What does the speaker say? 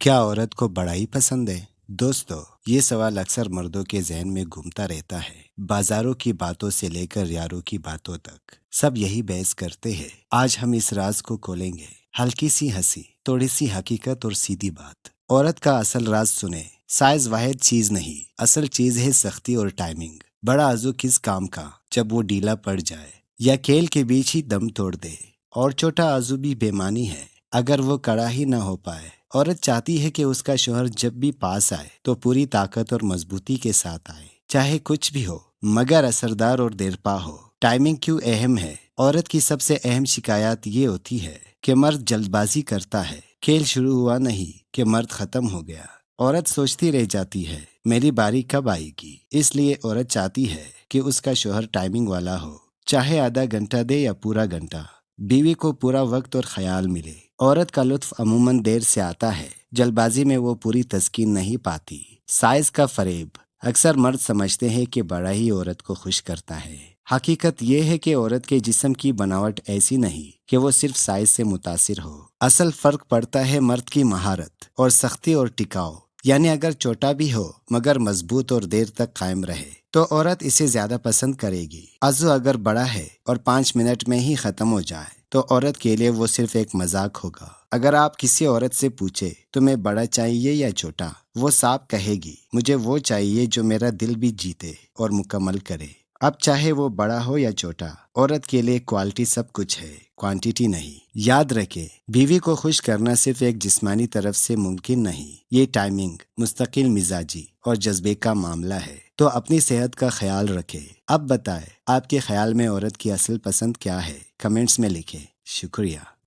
کیا عورت کو بڑا ہی پسند ہے؟ دوستو، یہ سوال اکثر مردوں کے ذہن میں گھومتا رہتا ہے۔ بازاروں کی باتوں سے لے کر یاروں کی باتوں تک سب یہی بحث کرتے ہیں۔ آج ہم اس راز کو کھولیں گے۔ ہلکی سی ہنسی، تھوڑی سی حقیقت اور سیدھی بات۔ عورت کا اصل راز سنیں۔ سائز واحد چیز نہیں، اصل چیز ہے سختی اور ٹائمنگ۔ بڑا عضو کس کام کا جب وہ ڈھیلا پڑ جائے یا کھیل کے بیچ ہی دم توڑ دے، اور چھوٹا عضو بھی بےمانی ہے اگر وہ کڑا ہی نہ ہو پائے۔ عورت چاہتی ہے کہ اس کا شوہر جب بھی پاس آئے تو پوری طاقت اور مضبوطی کے ساتھ آئے، چاہے کچھ بھی ہو، مگر اثردار اور دیرپا ہو۔ ٹائمنگ کیوں اہم ہے؟ عورت کی سب سے اہم شکایات یہ ہوتی ہے کہ مرد جلد بازی کرتا ہے۔ کھیل شروع ہوا نہیں کہ مرد ختم ہو گیا۔ عورت سوچتی رہ جاتی ہے میری باری کب آئے گی۔ اس لیے عورت چاہتی ہے کہ اس کا شوہر ٹائمنگ والا ہو، چاہے آدھا گھنٹہ دے یا پورا گھنٹہ۔ بیوی کو پورا وقت اور خیال ملے۔ عورت کا لطف عموماً دیر سے آتا ہے، جلد بازی میں وہ پوری تسکین نہیں پاتی۔ سائز کا فریب۔ اکثر مرد سمجھتے ہیں کہ بڑا ہی عورت کو خوش کرتا ہے۔ حقیقت یہ ہے کہ عورت کے جسم کی بناوٹ ایسی نہیں کہ وہ صرف سائز سے متاثر ہو۔ اصل فرق پڑتا ہے مرد کی مہارت اور سختی اور ٹکاؤ۔ یعنی اگر چھوٹا بھی ہو مگر مضبوط اور دیر تک قائم رہے تو عورت اسے زیادہ پسند کرے گی۔ عضو اگر بڑا ہے اور 5 منٹ میں ہی ختم ہو جائے تو عورت کے لیے وہ صرف ایک مذاق ہوگا۔ اگر آپ کسی عورت سے پوچھے تمہیں بڑا چاہیے یا چھوٹا، وہ صاف کہے گی مجھے وہ چاہیے جو میرا دل بھی جیتے اور مکمل کرے۔ اب چاہے وہ بڑا ہو یا چھوٹا، عورت کے لیے کوالٹی سب کچھ ہے، کوانٹیٹی نہیں۔ یاد رکھے، بیوی کو خوش کرنا صرف ایک جسمانی طرف سے ممکن نہیں، یہ ٹائمنگ، مستقل مزاجی اور جذبے کا معاملہ ہے۔ تو اپنی صحت کا خیال رکھے۔ اب بتائیں، آپ کے خیال میں عورت کی اصل پسند کیا ہے؟ کمنٹس میں لکھیں۔ شکریہ۔